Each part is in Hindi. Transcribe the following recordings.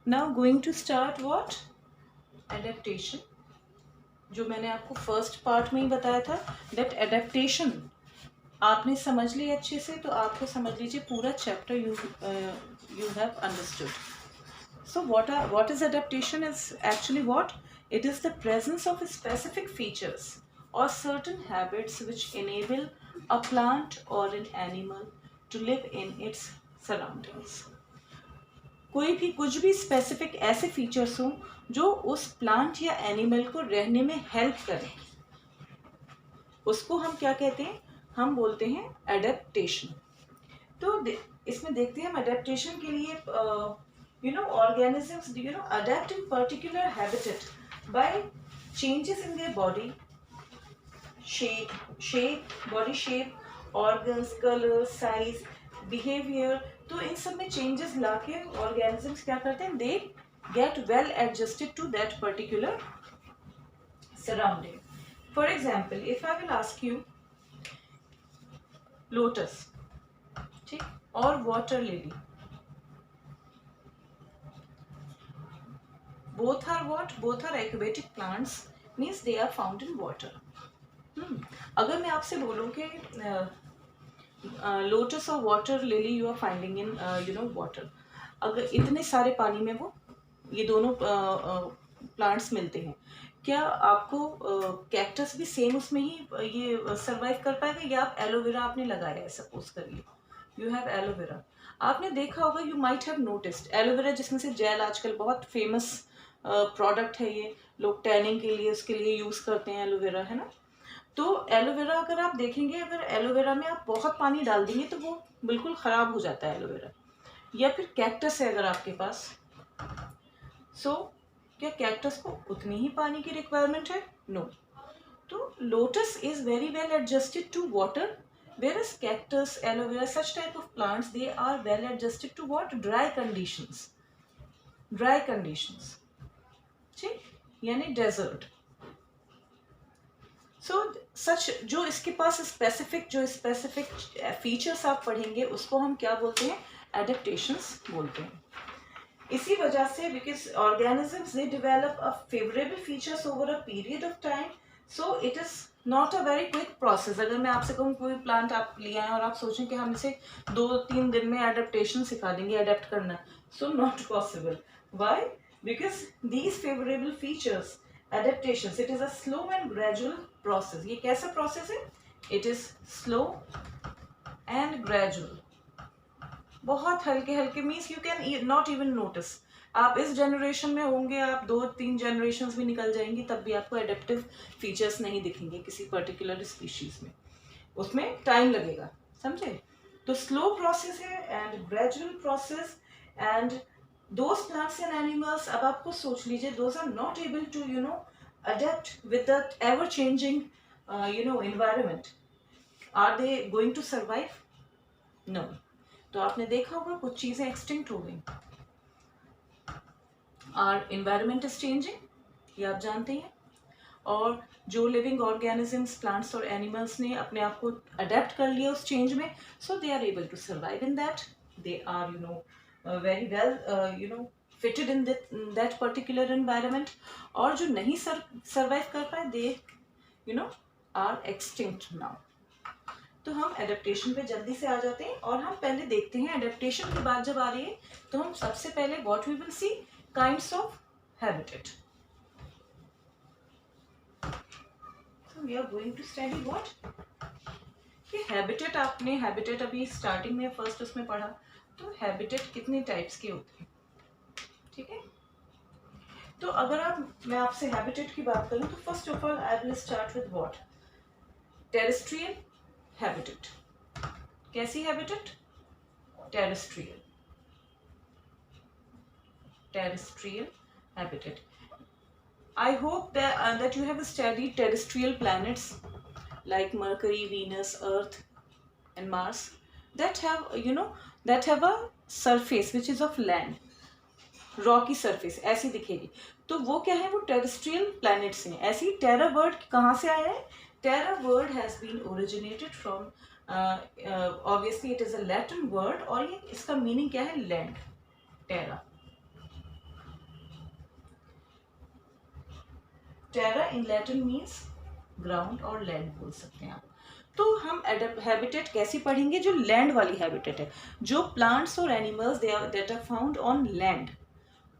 Now going to start what, adaptation. जो मैंने आपको फर्स्ट पार्ट में ही बताया था दैट एडेप्टेशन आपने समझ ली अच्छे से, तो आपको समझ लीजिए पूरा chapter you have understood. So what is adaptation is actually what? It is the presence of specific features or certain habits which enable a plant or an animal to live in its surroundings. कोई भी कुछ भी स्पेसिफिक ऐसे फीचर्स हों जो उस प्लांट या एनिमल को रहने में हेल्प करें, उसको हम क्या कहते हैं? हम बोलते हैं एडेप्टेशन. तो इसमें देखते हैं हम एडेप्टेशन के लिए organisms adapt in particular habitat by changes in their body body shape, organs, color, size, behavior. तो इन सब में चेंजेस लाके organisms क्या करते हैं? They get well adjusted to that particular surrounding. For example, if I will ask you lotus, ठीक, और water lily, both are what? Both are aquatic plants, means they are found in water. अगर मैं आपसे बोलूँ कि लोटस और water lily you are finding in water, अगर इतने सारे पानी में वो ये दोनों प्लांट्स मिलते हैं, क्या आपको कैक्टस भी सेम उसमें ही ये सरवाइव कर पाएगा? या आप एलोवेरा आपने लगाया है, सपोज करिए यू हैव एलोवेरा, आपने देखा होगा, you might have noticed aloe vera जिसमें से जेल आजकल बहुत फेमस प्रोडक्ट है, ये लोग टैनिंग के लिए उसके लिए यूज़ करते हैं एलोवेरा, है ना. तो एलोवेरा अगर आप देखेंगे, अगर एलोवेरा में आप बहुत पानी डाल देंगे तो वो बिल्कुल ख़राब हो जाता है एलोवेरा. या फिर कैक्टस है अगर आपके पास, सो क्या कैक्टस को उतनी ही पानी की रिक्वायरमेंट है? नो. तो lotus is very well adjusted to water, whereas cactus, aloe vera, such type of plants, they are well adjusted to what? Dry conditions. Dry conditions, ठीक, यानी डेजर्ट. सो सच जो इसके पास स्पेसिफिक फीचर्स आप पढ़ेंगे उसको हम क्या बोलते हैं? एडेप्टेशंस बोलते हैं. इसी वजह से because organisms they develop a favourable features over a period of time, so it is not a very quick process. अगर मैं आपसे कहूँ कोई प्लांट आप ले आए और आप सोचें कि हम इसे 2-3 दिन में एडेप्टेशन सिखा देंगे, अडेप्ट करना, so not possible. Why? Because these favourable features, adaptations, it is a slow and gradual process. ये कैसा प्रोसेस है? It is slow and gradual. बहुत हल्के हल्के means you can not even notice. आप इस जनरेशन में होंगे, आप 2-3 जनरेशन भी निकल जाएंगी, तब भी आपको एडेप्टिव फीचर्स नहीं दिखेंगे किसी पर्टिकुलर स्पीशीज में, उसमें टाइम लगेगा, समझे. तो स्लो प्रोसेस है and gradual process. And those plants and animals, अब आपको सोच लीजिए, those are not able to adapt with the ever changing environment. Are they going to survive? No. तो आपने देखा होगा कुछ चीजें एक्सटिंक्ट हो गई. Our environment is changing, ये आप जानते हैं. और जो लिविंग ऑर्गेनिजम्स, प्लांट्स और एनिमल्स ने अपने आप को अडेप्ट कर लिया उस चेंज में, so they are able to survive in that. They are very well fitted in that particular environment. और जो नहीं survive कर पाए, they are extinct now. तो हम एडेप्टेशन पे जल्दी से आ जाते हैं और हम पहले देखते हैं एडेप्टेशन की बात जब आ रही है तो हम सबसे पहले what we will see kinds of habitat. So we are going to study what? कि हैबिटेट, आपने हैबिटेट अभी स्टार्टिंग में फर्स्ट उसमें पढ़ा, तो हैबिटेट कितने टाइप्स के होते हैं, ठीक है. तो अगर मैं आपसे हैबिटेट की बात करूं तो first of all I will start with what? Terrestrial habitat. कैसी habitat? Terrestrial habitat. I hope that you have studied terrestrial planets like Mercury, Venus, Earth and Mars that have a surface which is of land, Rocky surface ऐसी दिखेगी. तो वो क्या है? वो टेरेस्ट्रियल प्लैनेट्स हैं. ऐसी टेरा वर्ड कहाँ से आया है? Terra word has been originated from, obviously it is a Latin word, और ये इसका मीनिंग क्या है? Land, terra. Terra in Latin means ground और लैंड बोल सकते हैं आप। तो हम हैबिटेट कैसी पढ़ेंगे, जो लैंड वाली हैबिटेट है, जो प्लांट्स और animals that are found on land,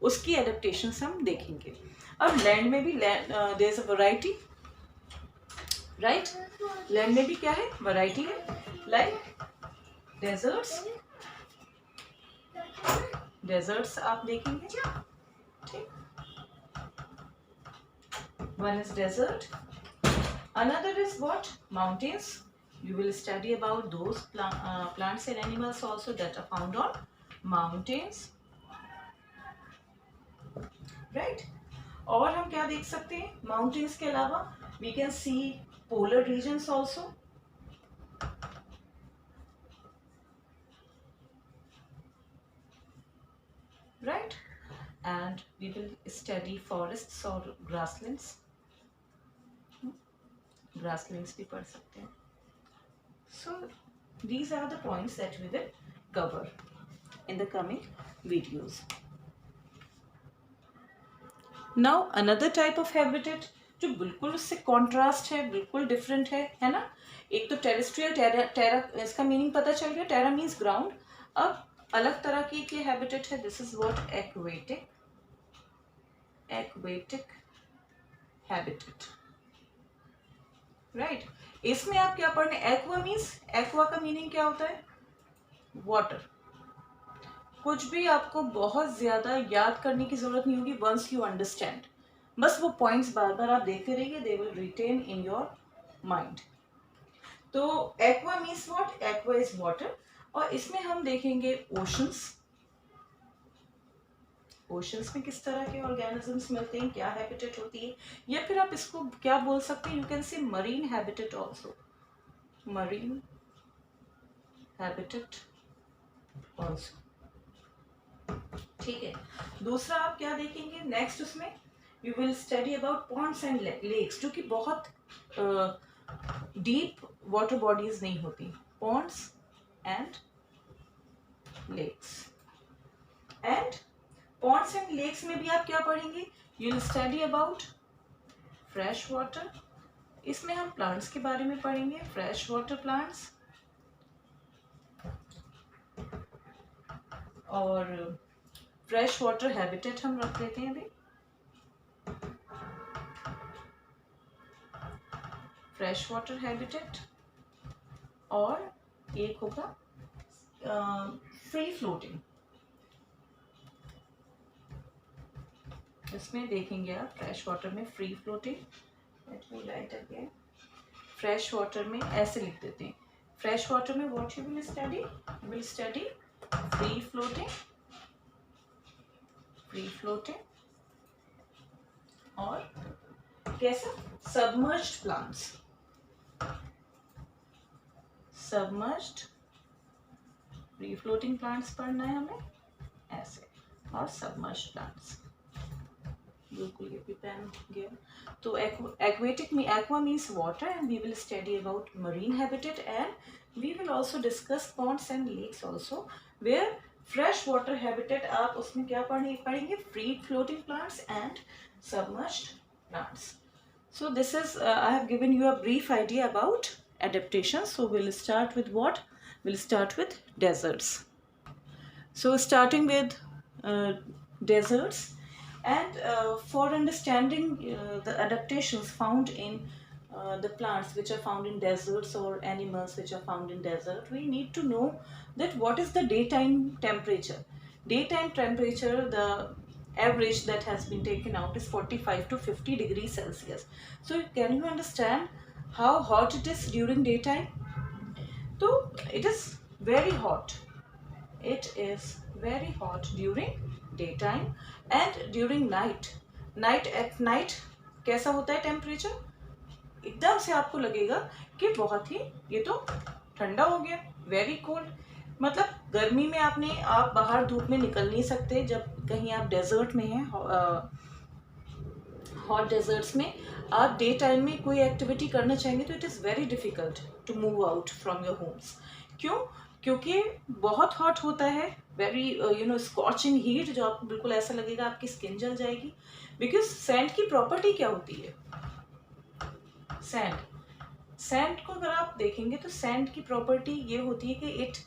उसकी एडेप्टेशंस हम देखेंगे। अब लैंड में भी there is a variety, right. Land में भी क्या है, वैरायटी है, लाइक डेजर्ट्स आप देखेंगे, ठीक। One is desert, another is what, mountains. You will study about those plants and animals also that are found on mountains, right. और हम क्या देख सकते हैं, mountains के अलावा we can see polar regions also, right. And we will study forests or grasslands, grasslands भी पढ़ सकते हैं. So these are the points that we will cover in the coming videos. Now another type of habitat जो बिल्कुल उससे कॉन्ट्रास्ट है, बिल्कुल डिफरेंट है ना. एक तो टेरेस्ट्रियल, टेरा इसका मीनिंग पता चल गया, टेरा मीन्स ग्राउंड. अब अलग तरह की हैबिटेट है, this is what, aquatic habitat, right. इसमें आप क्या पढ़ने, एक्वा मीन्स, एक्वा का मीनिंग क्या होता है, वाटर. कुछ भी आपको बहुत ज्यादा याद करने की जरूरत नहीं होगी, वंस यू अंडरस्टैंड, बस वो पॉइंट्स बार बार आप देखते रहिए, they will retain in your mind. तो aqua means what, aqua is water. और इसमें हम देखेंगे ओशंस, ओशंस में किस तरह के ऑर्गेनिजम्स मिलते हैं, क्या हैबिटेट होती है, या फिर आप इसको क्या बोल सकते हैं, you can say marine habitat also, marine habitat also, ठीक है. दूसरा आप क्या देखेंगे नेक्स्ट, उसमें you will study about ponds and lakes, जो कि बहुत डीप वाटर बॉडीज नहीं होती, ponds and lakes. And ponds and lakes में भी आप क्या पढ़ेंगे, you will study about fresh water. इसमें हम प्लांट्स के बारे में पढ़ेंगे, फ्रेश वाटर प्लांट्स, और फ्रेश वाटर हैबिटेट हम रख लेते हैं अभी. फ्रेश वाटर हैबिटेट, और एक होगा फ्री फ्लोटिंग. इसमें देखेंगे आप फ्रेश वाटर में free floating, let me right again. Fresh water में ऐसे लिख देते हैं, फ्रेश वाटर में what you will study, you will study free floating, free floating, और कैसा, submerged plants, submerged free floating plants पढ़ना है हमें ऐसे, और सबमर्ज्ड प्लांट्स. बिल्कुल ये भी पेन गया. तो एक्वेटिक में aqua means water, and we will study about marine habitat, and we will also discuss ponds and lakes also, where fresh water habitat आप उसमें क्या पढ़ेंगे, free floating plants and submerged plants. So this is I have given you a brief idea about adaptation. So we'll start with what? We'll start with deserts. So starting with deserts, and for understanding the adaptations found in the plants which are found in deserts or animals which are found in desert, we need to know that what is the daytime temperature. Daytime temperature, the average that has been taken out is 45 to 50 degrees Celsius. So can you understand how hot it is during daytime? So it is very hot. It is very hot during daytime, and during night. At night कैसा होता है टेम्परेचर, एकदम से आपको लगेगा कि बहुत ही ये तो ठंडा हो गया, वेरी कोल्ड. मतलब गर्मी में आप बाहर धूप में निकल नहीं सकते, जब कहीं आप डेजर्ट में हैं, हॉट डेजर्ट्स में आप डे टाइम में कोई एक्टिविटी करना चाहेंगे तो it is very difficult to move out from your homes. क्यों? क्योंकि बहुत हॉट होता है, वेरी स्कॉचिंग हीट, जो आपको बिल्कुल ऐसा लगेगा आपकी स्किन जल जाएगी। बिकॉज सैंड की प्रॉपर्टी क्या होती है, सैंड को अगर आप देखेंगे तो सैंड की प्रॉपर्टी ये होती है कि it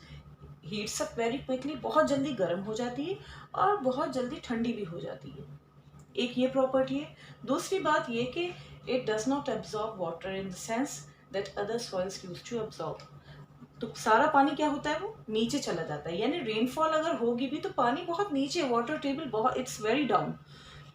heats up very quickly, बहुत जल्दी गर्म हो जाती है और बहुत जल्दी ठंडी भी हो जाती है। एक ये प्रॉपर्टी है। दूसरी बात ये कि it does not absorb water in the sense that other soils use to absorb. तो सारा पानी क्या होता है, वो नीचे चला जाता है, यानी रेनफॉल अगर होगी भी तो पानी बहुत नीचे, वाटर टेबल बहुत, इट्स वेरी डाउन।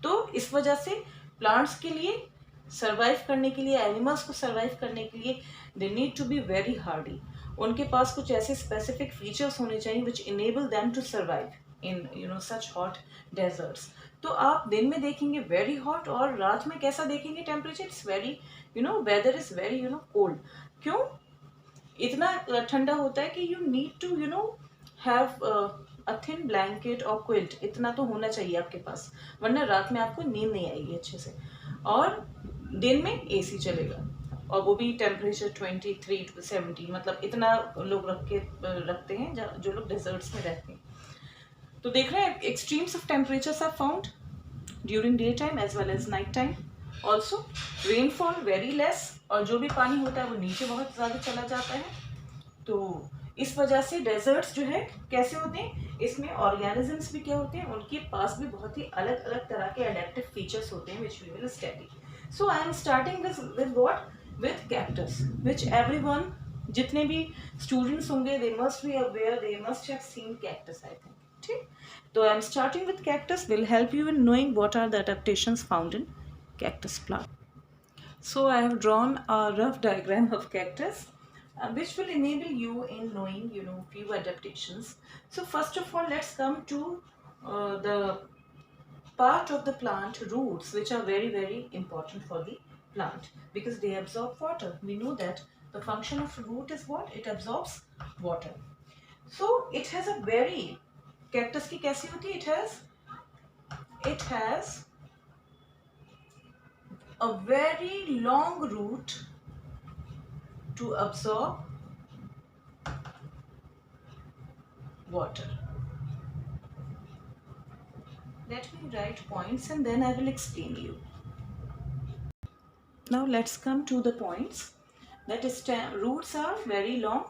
तो इस वजह से प्लांट्स के लिए सर्वाइव करने के लिए, एनिमल्स को सर्वाइव करने के लिए, they need to be very hardy. उनके पास कुछ ऐसे स्पेसिफिक फीचर्स होने चाहिए which enable them to survive in such hot deserts. तो आप दिन में देखेंगे वेरी हॉट, और रात में कैसा देखेंगे temperature, it's very weather is very cold. क्यों इतना ठंडा होता है कि you need to have a thin blanket और क्विल्ट, इतना तो होना चाहिए आपके पास, वरना रात में आपको नींद नहीं आएगी अच्छे से। और दिन में एसी चलेगा, और वो भी टेम्परेचर 23 to 17, मतलब इतना लोग रखते हैं जो लोग डेजर्ट्स में रहते हैं। तो देख रहे हैं extremes of temperatures are found during day time as well as night time. Also rainfall very less, और जो भी पानी होता है वो नीचे बहुत ज़्यादा चला जाता है। तो इस वजह से डेजर्ट्स जो है कैसे होते हैं, इसमें ऑर्गेनिजम्स भी क्या होते हैं, उनके पास भी बहुत ही अलग अलग तरह के अडेप्टिव फीचर्स होते हैं which we will study. So I am starting with what, with cactus, which everyone, जितने भी स्टूडेंट्स होंगे they must be aware, they must have seen cactus I think. ठीक, तो I am starting with cactus, will help you in knowing what are the adaptations found in cactus plant. So I have drawn a rough diagram of cactus, which will enable you in knowing few adaptations. So first of all, let's come to the part of the plant roots, which are very very important for the plant because they absorb water. We know that the function of root is what, it absorbs water. So it has a very, cactus की कैसी होती है, it has a very long root to absorb water. Let me write points and then I will explain you. Now let's come to the points. That is, roots are very long,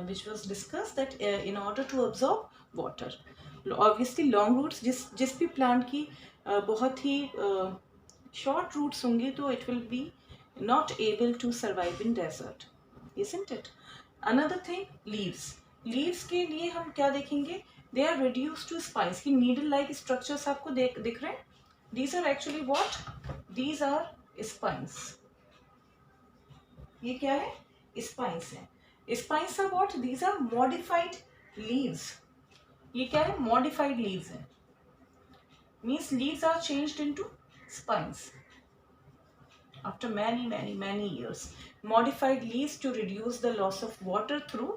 which was discussed that in order to absorb water. Obviously long roots, जिस भी plant की बहुत ही short roots होंगी तो it will be not able to survive in desert, isn't it? Another thing, leaves के लिए हम क्या देखेंगे, they are reduced to spines, की needle like structures आपको दिख रहे हैं, these are actually what, these are spines. ये क्या है, spines है, spines are what, these are modified leaves. ये क्या है, modified leaves है, means leaves are changed into spines after many years. Modified leaves to reduce the loss of water through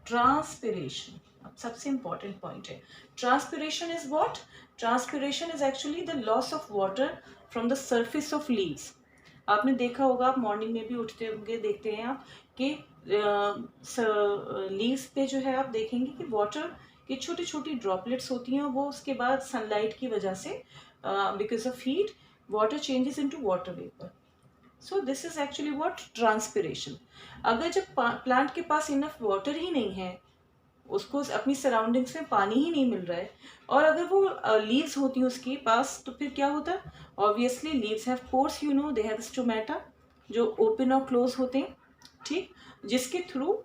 transpiration. अब सबसे important point है, transpiration is what? Transpiration is actually the loss of water from the surface of leaves. आपने देखा होगा, आप मॉर्निंग में भी उठते होंगे, देखते हैं आप कि लीव्स पे जो है आप देखेंगे कि वाटर की छोटी छोटी ड्रॉपलेट्स होती हैं, वो उसके बाद सनलाइट की वजह से because of heat water changes into water vapour. So this is actually what, transpiration. अगर जब प्लांट के पास इनफ वाटर ही नहीं है, उसको अपनी सराउंडिंग्स में पानी ही नहीं मिल रहा है, और अगर वो लीव्स होती हैं उसके पास, तो फिर क्या होता है, obviously leaves have pores, they have stomata जो ओपन और क्लोज होते हैं, ठीक, जिसके through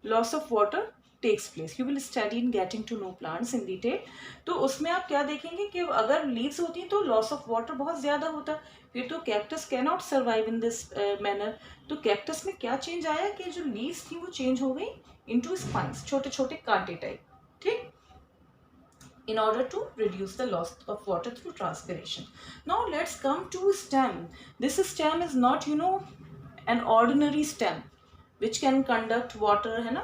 loss of water takes place. You will study in getting to know plants in detail. तो उसमें आप क्या देखेंगे कि अगर लीव्स होती हैं तो लॉस ऑफ वाटर बहुत ज़्यादा होता है, फिर तो cactus can not survive in this manner. तो कैक्टस में क्या चेंज आया कि जो लीव्स थी वो चेंज हो गई इनटू स्पाइन्स, छोटे छोटे कांटे टाइप, ठीक, in order to reduce the loss of water through transpiration. Now let's come to stem. This stem is not an ordinary stem which can conduct water, है ना,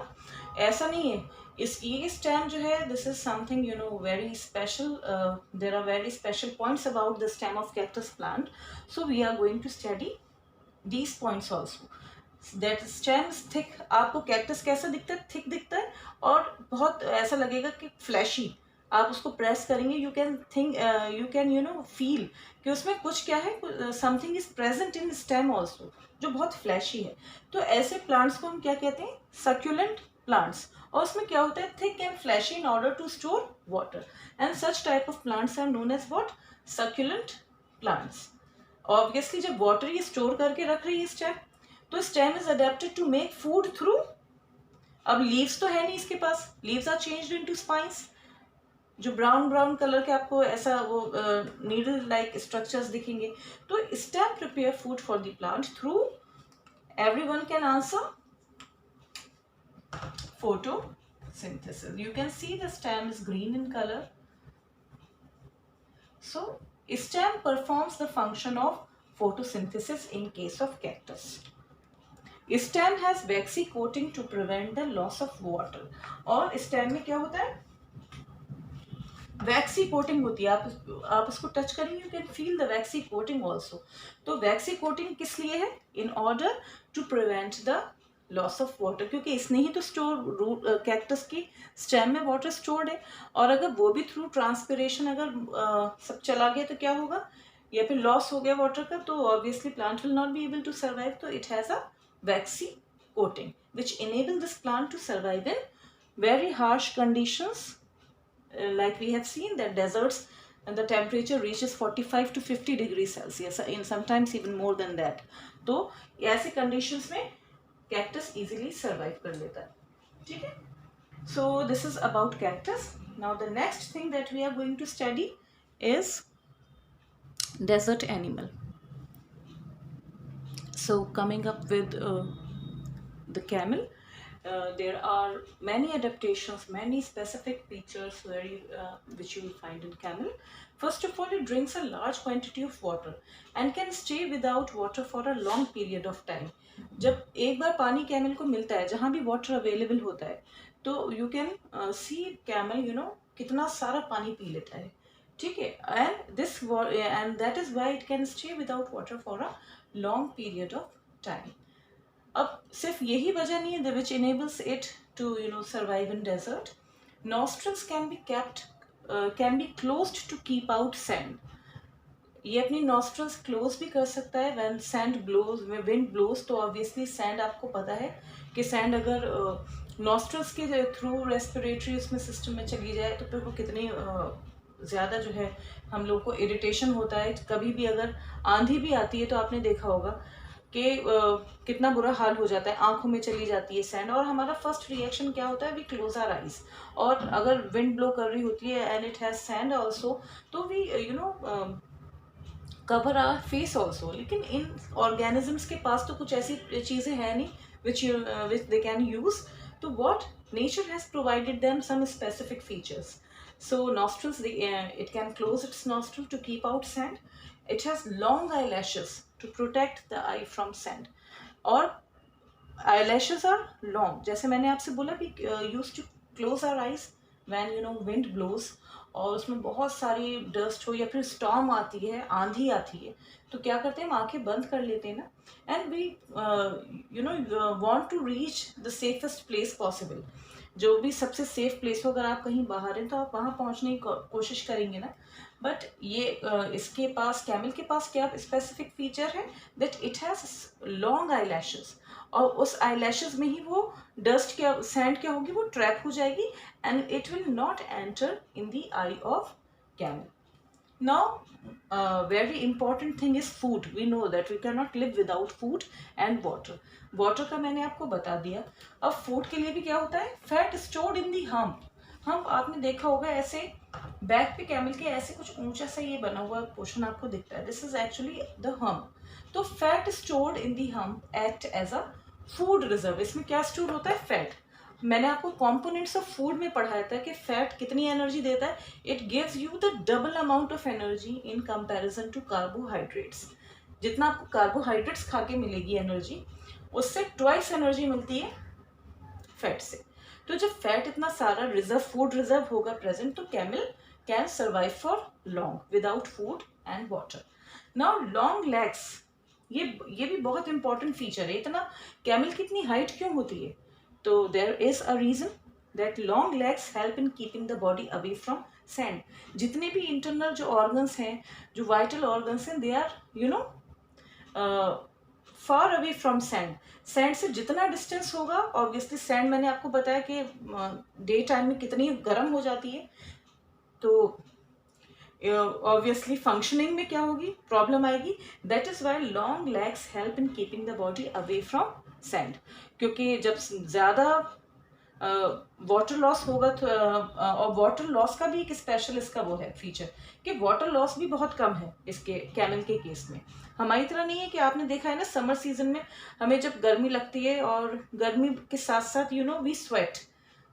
ऐसा नहीं है. ये stem जो है, this is something very special. There are very special points about the stem of cactus plant, so we are going to study these points also. That stem is thick. आपको cactus कैसा दिखता है, thick दिखता है, और बहुत ऐसा लगेगा कि fleshy, आप उसको प्रेस करेंगे, you can think, you can feel कि उसमें कुछ क्या है, something is present in stem also, जो बहुत फ्लैशी है। तो ऐसे प्लांट्स को हम क्या कहते हैं, सक्यूलेंट प्लांट्स। और उसमें क्या होता है, thick and fleshy in order to store water, and such type of plants are known as what, succulent plants. Obviously जब वाटर ये स्टोर करके रख रही है स्टेम, तो stem is adapted to make food through, अब लीव्स तो है नहीं इसके पास, leaves are changed into spines, जो ब्राउन ब्राउन कलर के आपको ऐसा वो नीडल लाइक स्ट्रक्चर्स दिखेंगे। तो stem prepare food for the plant through, everyone can answer, photosynthesis. You can see the stem is green in color. So stem performs the function of photosynthesis in case of cactus. Stem has waxy coating to prevent the loss of water. और stem में क्या होता है, वैक्सी कोटिंग होती है, आप उसको टच करेंगे, you can feel the waxy coating also. तो वैक्सी कोटिंग किस लिए है, in order to prevent the loss of water, क्योंकि इसने ही तो स्टोर, कैक्टस की स्टेम में वाटर स्टोर्ड है, और अगर वो भी थ्रू ट्रांसपिरेशन अगर सब चला गया तो क्या होगा, या फिर लॉस हो गया वाटर का, तो obviously plant will not be able to survive. तो it has a waxy coating which enable this plant to survive in very harsh conditions. Like we have seen that deserts and the temperature reaches 45 to 50 degrees Celsius, in sometimes even more than that. तो ऐसे conditions में cactus easily survive कर लेता है, ठीक है. So this is about cactus. Now the next thing that we are going to study is desert animal. So coming up with the camel. There are many adaptations, many specific features which you will find in camel. First of all, it drinks a large quantity of water and can stay without water for a long period of time. जब एक बार पानी कैमल को मिलता है, जहाँ भी वाटर अवेलेबल होता है, तो यू कैन सी कैमल कितना सारा पानी पी लेता है, ठीक है. And that is why it can stay without water for a long period of time. अब सिर्फ यही वजह नहीं है which enables it to survive in desert. Nostrils can be closed to keep out sand. ये अपनी नॉस्ट्रल्स क्लोज भी कर सकता है when sand blows, wind blows. तो ऑब्वियसली सैंड, आपको पता है कि सैंड अगर नॉस्ट्रल्स के थ्रू रेस्पिरेटरी उसमें सिस्टम में चली जाए तो फिर वो कितनी ज़्यादा जो है हम लोग को इरिटेशन होता है. कभी भी अगर आंधी भी आती है तो आपने देखा होगा कि कितना बुरा हाल हो जाता है, आंखों में चली जाती है सैंड, और हमारा फर्स्ट रिएक्शन क्या होता है, वी क्लोज आवर आइज. और अगर विंड ब्लो कर रही होती है and it has sand also, तो we cover our face also. लेकिन इन ऑर्गेनिजम्स के पास तो कुछ ऐसी चीज़ें हैं नहीं विच दे कैन यूज. तो what nature has provided them some specific features. So nostrils, it can close its nostril to keep out sand. It has long eyelashes to protect the eye from sand. और eyelashes are long. जैसे मैंने आपसे बोला कि used to close our eyes when wind blows, और उसमें बहुत सारी डस्ट हो या फिर स्टॉर्म आती है, आंधी आती है, तो क्या करते हैं, हम आंखें बंद कर लेते हैं ना, and we want to reach the safest place possible. जो भी सबसे सेफ प्लेस हो, अगर आप कहीं बाहर हैं तो आप वहाँ पहुँचने की कोशिश करेंगे ना. बट ये इसके पास, कैमल के पास क्या स्पेसिफिक फीचर है, that it has long eye lashes, और उस आई लैशेस में ही वो डस्ट क्या, सैंड क्या होगी, वो ट्रैप हो जाएगी, and it will not enter in the I of camel. Now, very important thing is food. We know that we cannot live without food and water. Water का मैंने आपको बता दिया. अब food के लिए भी क्या होता है, fat stored in the hump. hump आपने देखा होगा, ऐसे बैक पे कैमल के ऐसे कुछ ऊंचा सा ये बना हुआ पोर्शन आपको दिखता है. This is actually the hump. तो fat stored in the hump act as a food reserve. इसमें क्या स्टोर होता है, फैट. मैंने आपको कंपोनेंट्स ऑफ फूड में पढ़ाया था कि फैट कितनी एनर्जी देता है. It gives you the double amount of energy in comparison to carbohydrates. जितना आपको कार्बोहाइड्रेट्स खा के मिलेगी एनर्जी, उससे ट्वाइस एनर्जी मिलती है फैट से. तो जब फैट इतना सारा रिजर्व, फूड रिजर्व होगा प्रेजेंट, तो camel can survive for long without food and water. Now long legs, ये भी बहुत इंपॉर्टेंट फीचर है. इतना कैमल की इतनी हाइट क्यों होती है, तो there is a reason that long legs help in keeping the body away from sand. जितने भी इंटरनल जो ऑर्गन्स हैं, जो वाइटल ऑर्गन्स हैं, they are far away from sand. Sand से जितना डिस्टेंस होगा, ऑब्वियसली सैंड मैंने आपको बताया कि डे टाइम में कितनी गर्म हो जाती है, तो ऑब्वियसली फंक्शनिंग में क्या होगी, प्रॉब्लम आएगी। That is why long legs help in keeping the body away from sand, क्योंकि जब ज़्यादा वाटर लॉस होगा तो और वाटर लॉस का भी एक स्पेशल इसका वो है फीचर कि वाटर लॉस भी बहुत कम है इसके कैमल के केस में। हमारी तरह नहीं है कि आपने देखा है ना, समर सीजन में हमें जब गर्मी लगती है और गर्मी के साथ साथ वी स्वेट,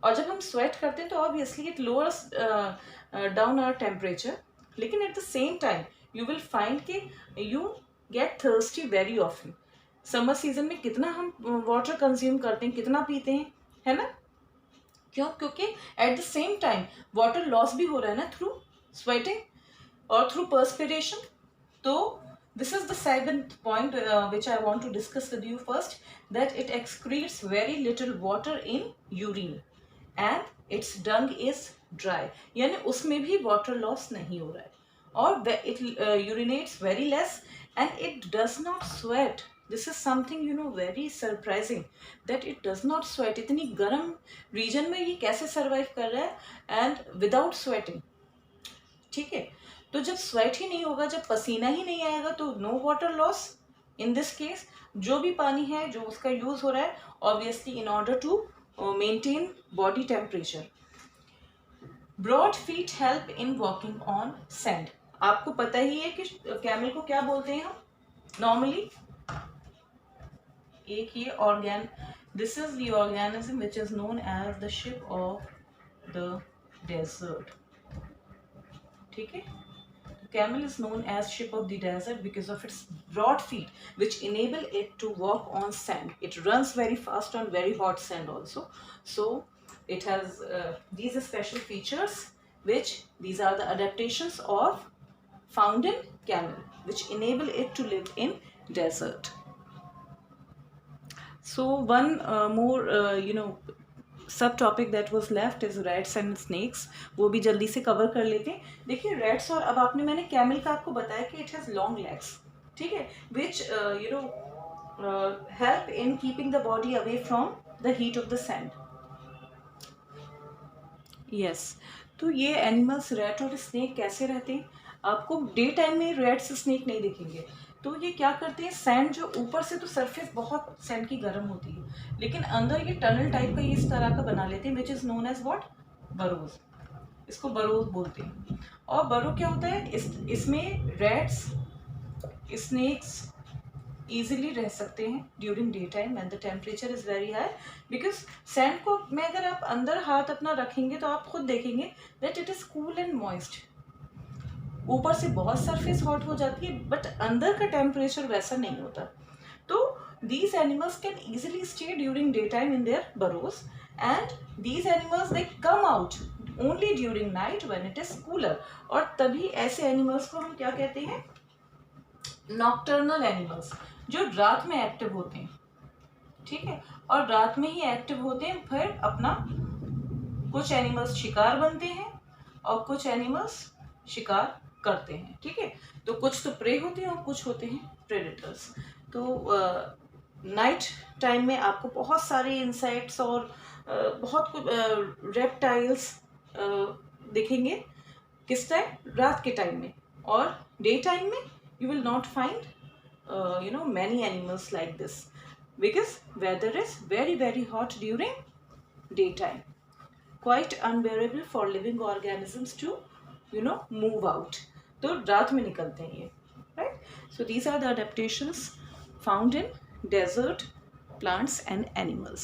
और जब हम स्वेट करते हैं तो obviously it lowers down our temperature, लेकिन at the same time you will find कि you get thirsty very often. Summer season में कितना हम वाटर कंज्यूम करते हैं, कितना पीते हैं, है ना? क्यों? क्योंकि eight the same time water loss भी हो रहा है ना, थ्रू स्वेटिंग और थ्रू पर्सपिरेशन। तो this is the second point which I want to discuss with you first, that it excretes very little water in urine and its dung is dry, यानी उसमें भी water loss नहीं हो रहा है, और it urinates very less and it does not sweat. This is something very surprising that it does not sweat. इतनी गर्म region में ये कैसे survive कर रहा है and without sweating, ठीक है? तो जब स्वेट ही नहीं होगा, जब पसीना ही नहीं आएगा, तो no water loss in this case. जो भी पानी है जो उसका यूज हो रहा है obviously in order to maintain body temperature. Broad feet help in walking on sand. आपको पता ही है कि कैमल को क्या बोलते हैं हम नॉर्मली, एक ये organ, this is the organism which is known as the ship of the desert, ठीक है? Camel is known as ship of the desert because of its broad feet which enable it to walk on sand. It runs very fast on very hot sand also. So it has these special features which these are the adaptations of found in camel which enable it to live in desert. So one more सब topic that was left is rats and snacks, वो भी जल्दी से कवर कर लेते हैं। देखिए रैट्स, और अब मैंने कैमल का आपको बताया कि इट हैज़ लॉन्ग लेग्स, ठीक है, which help in keeping the body away from the heat of the sand. Yes, तो ये एनिमल्स रैट और स्नेक कैसे रहते हैं? आपको डे टाइम में रैट्स स्नेक नहीं दिखेंगे, तो ये क्या करते हैं, सैंड जो ऊपर से तो सरफेस बहुत सैंड की गर्म होती है, लेकिन अंदर ये टनल टाइप का ये इस तरह का बना लेते हैं which is known as what, burrows. इसको बरोज बोलते हैं। और बरो क्या होता है, इसमें रैट्स स्नेक्स ईजिली रह सकते हैं during day time and the temperature is very high, because sand को में अगर आप अंदर हाथ अपना रखेंगे तो आप खुद देखेंगे that it is cool and moist. ऊपर से बहुत सरफेस हॉट हो जाती है बट अंदर का टेम्परेचर वैसा नहीं होता। तो these animals can easily stay during daytime in their burrows and these animals they come out only during night when it is cooler। और तभी ऐसे एनिमल्स को हम क्या कहते हैं, नॉक्टर्नल एनिमल्स, जो रात में एक्टिव होते हैं, ठीक है, और रात में ही एक्टिव होते हैं। फिर अपना कुछ एनिमल्स शिकार बनते हैं और कुछ एनिमल्स शिकार करते हैं, ठीक है। तो कुछ तो प्रे होते हैं और कुछ होते हैं प्रेडेटर्स। तो नाइट टाइम में आपको बहुत सारे इंसेक्ट्स और बहुत कुछ रेप्टाइल्स दिखेंगे, किस टाइम, रात के टाइम में। और डे टाइम में you will not find many animals like this because weather is very very hot during day time, quite unbearable for living organisms to move out. तो रात में निकलते हैं ये, right. So these are the adaptations found in desert plants and animals।